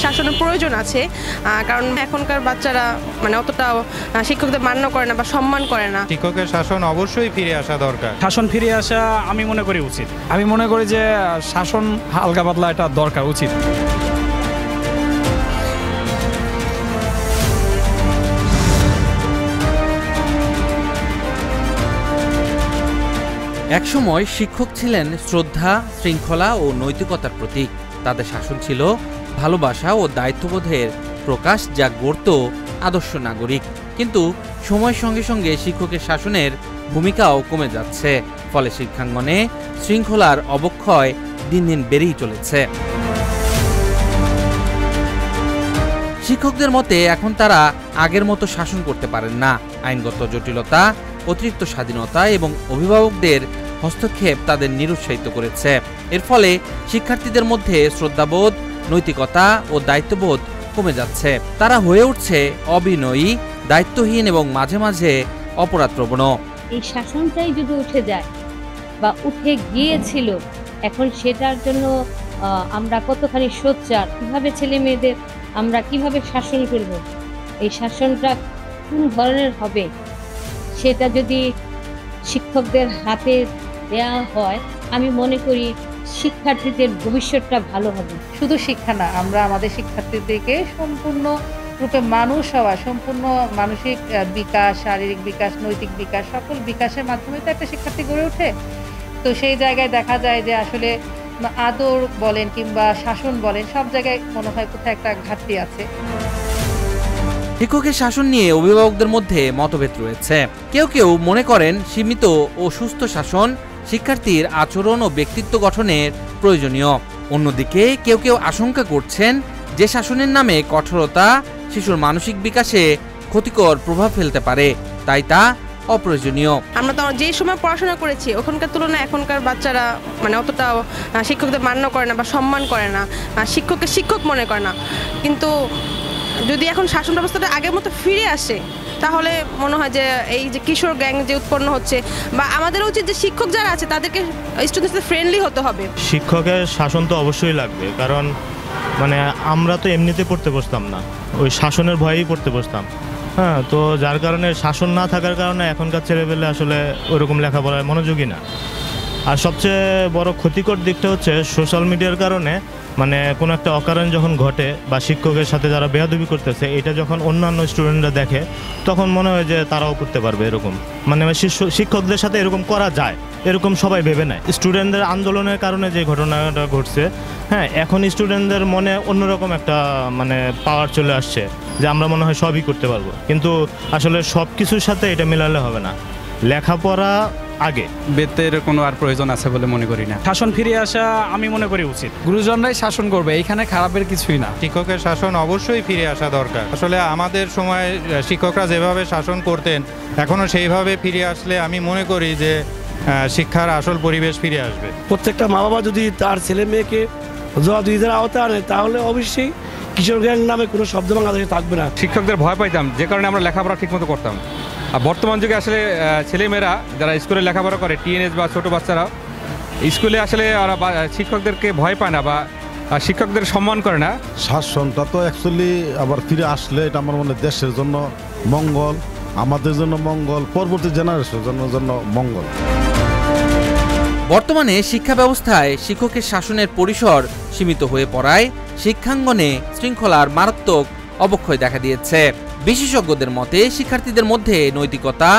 শাসনের প্রয়োজন আছে, কারণ এখনকার বাচ্চারা মানে অতটা শিক্ষকদের মান্য করে না বা সম্মান করে না। শিক্ষকের শাসন অবশ্যই ফিরে আসা দরকার। শাসন ফিরে আসা আমি মনে করি উচিত। আমি মনে করি যে শাসন হালকা পাতলা এটা দরকার উচিত। একসময় শিক্ষক ছিলেন শ্রদ্ধা, শৃঙ্খলা ও নৈতিকতার প্রতীক। তাদের শাসন ছিল ভালোবাসা ও দায়িত্ববোধের প্রকাশ, যা গড়ত আদর্শ নাগরিক। কিন্তু সময়ের সঙ্গে সঙ্গে শিক্ষকের শাসনের ভূমিকাও কমে যাচ্ছে, ফলে শিক্ষাঙ্গনে শৃঙ্খলার অবক্ষয় দিন দিন বেড়েই চলেছে। শিক্ষকদের মতে এখন তারা আগের মতো শাসন করতে পারেন না। আইনগত জটিলতা, অতিরিক্ত স্বাধীনতা এবং অভিভাবকদের হস্তক্ষেপ তাদের নিরুৎসাহিত করেছে। এর ফলে শিক্ষার্থীদের মধ্যে শ্রদ্ধাবোধ, নৈতিকতা ও দায়িত্ববোধ কমে যাচ্ছে। তারা হয়ে উঠছে অবিনয়ী, দায়িত্বহীন এবং মাঝে মাঝে অপরাধপ্রবণ। এই শাসনটাই যদি উঠে যায় বা উঠে গিয়েছিল, এখন সেটার জন্য আমরা কতখানি সোচ্চার, কিভাবে ছেলে মেয়েদের আমরা কিভাবে শাসন করব, এই শাসনটা কোন ধরনের হবে, সেটা যদি শিক্ষকদের হাতে দেওয়া হয়, আমি মনে করি শিক্ষার্থীদের ভবিষ্যৎটা ভালো হবে। শুধু শিক্ষা না, আমরা আমাদের শিক্ষার্থীদেরকে সম্পূর্ণ রূপে মানুষ হওয়া, সম্পূর্ণ মানসিক বিকাশ, শারীরিক বিকাশ, নৈতিক বিকাশ, সকল বিকাশের মাধ্যমে তো একটা শিক্ষার্থী গড়ে ওঠে। তো সেই জায়গায় দেখা যায় যে আসলে আদর বলেন কিংবা শাসন বলেন, সব জায়গায় মনে হয় কোথাও একটা ঘাটতি আছে। শিক্ষকের শাসন নিয়ে অভিভাবকদের মধ্যে মতভেদ রয়েছে। কেউ কেউ মনে করেন সীমিত ও সুস্থ শাসন শিক্ষার্থীর আচরণ ও ব্যক্তিত্ব গঠনের প্রয়োজনীয়। অন্যদিকে কেউ কেউ আশঙ্কা করছেন যে শাসনের নামে কঠোরতা শিশুর মানসিক বিকাশে ক্ষতিকর প্রভাব ফেলতে পারে, তাই তা অপ্রয়োজনীয়। আমরা তো যে সময় পড়াশোনা করেছি ওখানকার তুলনায় এখনকার বাচ্চারা মানে অতটা শিক্ষকদের মান্য করে না বা সম্মান করে না, শিক্ষককে শিক্ষক মনে করে না। কিন্তু যদি এখন শাসন ব্যবস্থাটা আগের মতো ফিরে আসে, তাহলে মনে হয় যে এই যে কিশোর গ্যাং যে উৎপন্ন হচ্ছে, বা আমাদের উচিত যে শিক্ষক যারা আছে তাদেরকে স্টুডেন্টসদের ফ্রেন্ডলি হতে হবে। শিক্ষকের শাসন তো অবশ্যই লাগবে, কারণ মানে আমরা তো এমনিতে পড়তে বসতাম না, ওই শাসনের ভয়েই পড়তে বসতাম। হ্যাঁ, তো যার কারণে শাসন না থাকার কারণে এখনকার ছেলেপেলে আসলে ওইরকম লেখাপড়ায় মনোযোগী না। আর সবচেয়ে বড় ক্ষতিকর দিকটা হচ্ছে সোশ্যাল মিডিয়ার কারণে মানে কোনো একটা অকারণ যখন ঘটে বা শিক্ষকের সাথে যারা বেয়াদবি করতেছে, এটা যখন অন্যান্য স্টুডেন্টরা দেখে তখন মনে হয় যে তারাও করতে পারবে এরকম, মানে শিক্ষকদের সাথে এরকম করা যায় এরকম সবাই ভেবে নেয়। স্টুডেন্টদের আন্দোলনের কারণে যে ঘটনাটা ঘটছে, হ্যাঁ, এখন স্টুডেন্টদের মনে অন্যরকম একটা মানে পাওয়ার চলে আসছে যে আমরা মনে হয় সবই করতে পারবো, কিন্তু আসলে সব কিছুর সাথে এটা মেলালে হবে না। লেখাপড়া আগে, বেতের কোনো আর প্রয়োজন আছে বলে মনে করি না। শাসন ফিরে আসা আমি মনে করি উচিত। গুরুজনরাই শাসন করবে, এইখানে খারাপের কিছুই না। শিক্ষকের শাসন অবশ্যই ফিরে আসা দরকার। আসলে আমাদের সময় শিক্ষকরা যেভাবে শাসন করতেন এখনো সেইভাবে ফিরে আসলে আমি মনে করি যে শিক্ষার আসল পরিবেশ ফিরে আসবে। প্রত্যেকটা মা বাবা যদি তার ছেলে মেয়েকে জবাবদিহিতার আওতায় আনে, তাহলে অবশ্যই কিশোর গ্যাং নামে কোনো শব্দ বাংলাদেশে থাকবে না। শিক্ষকদের ভয় পাইতাম, যে কারণে আমরা লেখাপড়া ঠিকমতো করতাম। আর বর্তমান যুগে আসলে ছেলেমেয়েরা যারা স্কুলে লেখাপড়া করে, টিনেজ বা ছোটো বাচ্চারা স্কুলে আসলে ওরা শিক্ষকদেরকে ভয় পায় না বা শিক্ষকদের সম্মান করে না। শাসনটা তো অ্যাকচুয়ালি আবার ফিরে আসলে এটা আমার মনে দেশের জন্য মঙ্গল, আমাদের জন্য মঙ্গল, পরবর্তী জেনারেশনের জন্য মঙ্গল। বর্তমানে শিক্ষা ব্যবস্থায় শিক্ষকের শাসনের পরিসর সীমিত হয়ে পড়ায় শিক্ষাঙ্গনে শৃঙ্খলার মারাত্মক অবক্ষয় দেখা দিয়েছে। বিশেষজ্ঞদের মতে শিক্ষার্থীদের মধ্যে নৈতিকতা,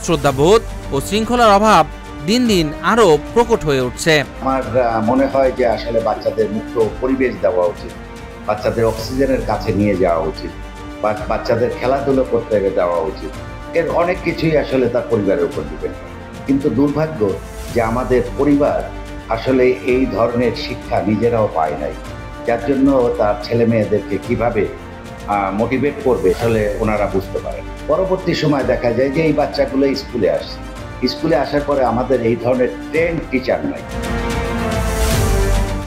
শ্রদ্ধাবোধ ও শৃঙ্খলার অভাব দিন দিন আরো প্রকট হয়ে উঠছে। আমার মনে হয় যে আসলে বাচ্চাদের মুক্ত পরিবেশ দেওয়া উচিত, বাচ্চাদের অক্সিজেনের কাছে নিয়ে যাওয়া উচিত, বাচ্চাদের খেলাধুলো করতে দেওয়া উচিত। এর অনেক কিছুই আসলে তার পরিবারের উপর ডিপেন্ড করে। কিন্তু দুর্ভাগ্য যে আমাদের পরিবার আসলে এই ধরনের শিক্ষা নিজেরাও পায় নাই, যার জন্য তার ছেলে মেয়েদেরকে কিভাবে মোটিভেট করবে আসলে ওনারা বুঝতে পারেন। পরবর্তী সময় দেখা যায় যে এই বাচ্চাগুলো স্কুলে আসে, স্কুলে আসার পরে আমাদের এই ধরনের ট্রেন্ড টিচার নাই।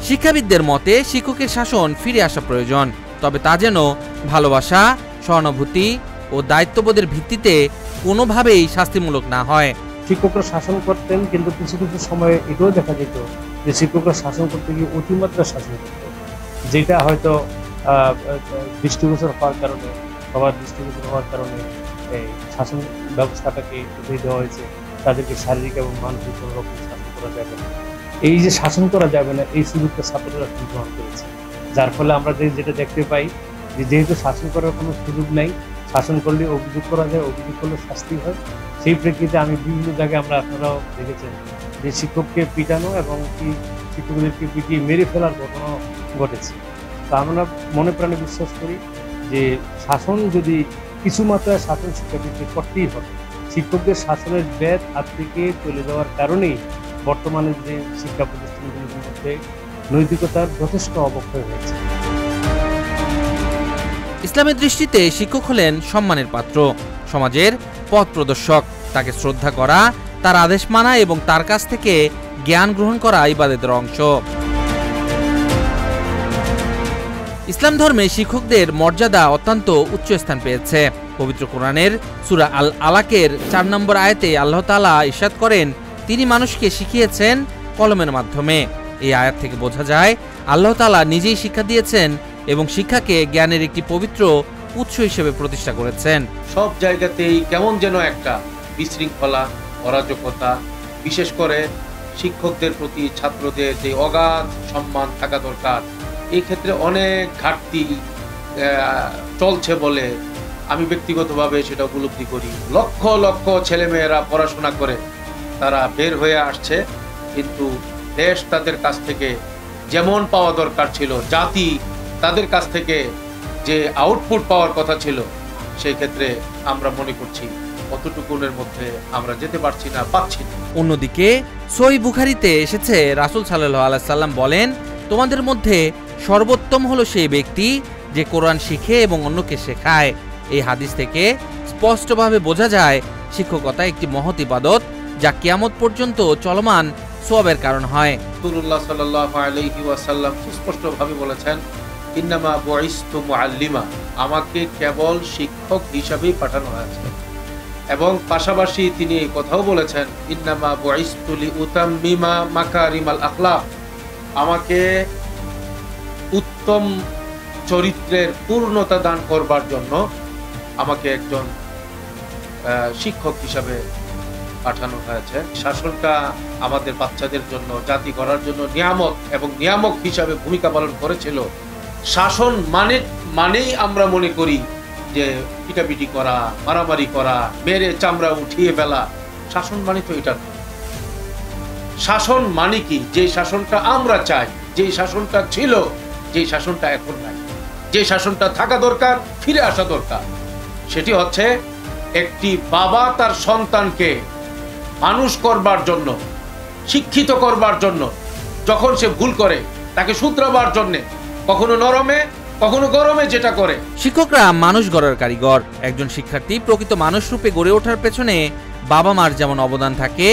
শিক্ষাবিদদের মতে শিক্ষকের শাসন ফিরে আসা প্রয়োজন, তবে তা যেন ভালোবাসা, সহানুভূতি ও দায়িত্ববোধের ভিত্তিতে কোনোভাবেই শাস্তিমূলক না হয়। শিক্ষকরা শাসন করতেন, কিন্তু কিছু কিছু সময়ে এটাও দেখা যেত যে শিক্ষকরা শাসন করতে গিয়ে অতিমাত্রা শাসন করত, যেটা হয়তো দৃষ্টিগোচর হওয়ার কারণে, সবার দৃষ্টিগোচর হওয়ার কারণে এই শাসন ব্যবস্থাটাকে উঠিয়ে দেওয়া হয়েছে। তাদেরকে শারীরিক এবং মানসিক কোনো রকম শাসন করা যাবে না। এই যে শাসন করা যাবে না, এই সুযোগটা ছাত্ররা গ্রহণ করেছে, যার ফলে আমরা যেটা দেখতে পাই যে যেহেতু শাসন করার কোনো সুযোগ নেই, শাসন করলে অভিযোগ করা যায়, অভিযোগ করলে শাস্তি হয়। সেই প্রেক্ষিতে আমি বিভিন্ন জায়গায় আপনারাও দেখেছেন যে শিক্ষককে পিটানো এবং কি শিক্ষকদেরকে পিটিয়ে মেরে ফেলার ঘটনা ঘটেছে। তা আমরা মনে প্রাণে বিশ্বাস করি যে শাসন যদি কিছু মাত্রায় শাসন শিক্ষাবৃত্তি করতেই হবে। শিক্ষকদের শাসনের ব্যাধ হাত থেকে চলে যাওয়ার কারণেই বর্তমানে যে শিক্ষা প্রতিষ্ঠানগুলির মধ্যে নৈতিকতার যথেষ্ট অবক্ষয় হয়েছে। ইসলামের দৃষ্টিতে শিক্ষক হলেন সম্মানের পাত্র, সমাজের পথ প্রদর্শক। তাকে শ্রদ্ধা করা, তার আদেশ মানা এবং তার কাছ থেকে জ্ঞান গ্রহণ করা ইবাদতের অংশ। ইসলাম ধর্মে শিক্ষকদের মর্যাদা অত্যন্ত উচ্চ স্থান পেয়েছে। পবিত্র কোরআনের সূরা আল আলাকের 4 নম্বর আয়াতে আল্লাহ তাআলা ইরশাদ করেন, তিনি মানুষকে শিখিয়েছেন কলমের মাধ্যমে। এই আয়াত থেকে বোঝা যায় আল্লাহ তাআলা নিজেই শিক্ষা দিয়েছেন এবং শিক্ষাকে জ্ঞানের একটি পবিত্র উৎস হিসেবে প্রতিষ্ঠা করেছেন। সব জায়গাতেই কেমন যেন একটা বিশৃঙ্খলা, অরাজকতা, বিশেষ করে শিক্ষকদের প্রতি ছাত্রদের যে অগাধ সম্মান থাকা দরকার, এই ক্ষেত্রে অনেক ঘাটতি চলছে বলে আমি ব্যক্তিগতভাবে সেটা উপলব্ধি করি। লক্ষ লক্ষ ছেলেমেয়েরা পড়াশোনা করে তারা বের হয়ে আসছে, কিন্তু দেশ তাদের কাছ থেকে যেমন পাওয়া দরকার ছিল, জাতি তাদের কাছ থেকে যে আউটপুট পাওয়ার কথা ছিল, সেই ক্ষেত্রে আমরা মনে করছি অতটুকুনের মধ্যে আমরা যেতে পারছি না, পাচ্ছি না। অন্যদিকে সহিহ বুখারীতে এসেছে, রাসূল সাল্লাল্লাহু আলাইহি সাল্লাম বলেন, তোমাদের মধ্যে সর্বোত্তম হলো সেই ব্যক্তি যে কোরআন শিখে এবং অন্যকে শেখায়। এই হাদিস থেকে স্পষ্টভাবে বোঝা যায় শিক্ষকতা একটি মহৎ ইবাদত, যা কিয়ামত পর্যন্ত চলমান সওয়াবের কারণ হয়। রাসূলুল্লাহ সাল্লাল্লাহু আলাইহি ওয়াসাল্লাম স্পষ্টভাবে বলেছেন, ইন্নামা বুইসতু মুআল্লিমা, আমাকে কেবল শিক্ষক হিসাবেই পাঠানো হয়েছে। এবং পাশাপাশি তিনি এই কথাও বলেছেন, ইন্নামা বুইসতু লিউতাম্মিমা মাকারিমাল আখলাক, আমাকে উত্তম চরিত্রের পূর্ণতা দান করবার জন্য আমাকে একজন শিক্ষক হিসাবে পাঠানো হয়েছে। শাসনটা আমাদের বাচ্চাদের জন্য, জাতি করার জন্য নিয়ামত এবং নিয়ামক হিসাবে ভূমিকা পালন করেছিল। শাসন মানেই আমরা মনে করি যে পিটাপিটি করা, মারামারি করা, মেরে চামড়া উঠিয়ে ফেলা। শাসন মানে তো এটা। শাসন মানে কি? যে শাসনটা আমরা চাই, যে শাসনটা ছিল, যে শাসনটা এখন নাই, যে শাসনটা থাকা দরকার, ফিরে আসা দরকার, সেটি হচ্ছে একটি বাবা তার সন্তানকে মানুষ করবার জন্য, শিক্ষিত করবার জন্য, যখন সে ভুল করে তাকে শুধরাবার জন্য, কখনো নরমে কখনো গরমে যেটা করে। শিক্ষকরা মানুষ গড়ার কারিগর। একজন শিক্ষার্থী প্রকৃত মানুষ রূপে গড়ে ওঠার পেছনে বাবা মার যেমন অবদান থাকে,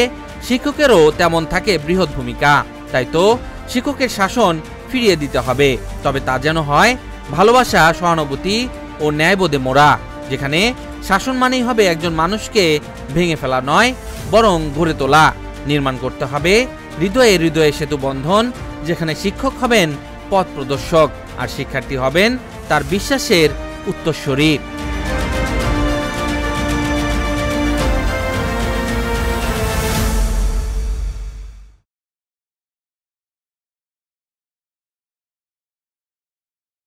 শিক্ষকেরও তেমন থাকে বৃহৎ ভূমিকা। তাই তো শিক্ষকের শাসন ফিরিয়ে দিতে হবে, তবে তা যেন হয় ভালোবাসা, সহানুভূতি ও ন্যায়বোধে মোড়া, যেখানে শাসন মানেই হবে একজন মানুষকে ভেঙে ফেলা নয়, বরং গড়ে তোলা। নির্মাণ করতে হবে হৃদয়ে হৃদয়ে সেতু বন্ধন, যেখানে শিক্ষক হবেন পথ প্রদর্শক আর শিক্ষার্থী হবেন তার বিশ্বাসের উত্তরসূরি।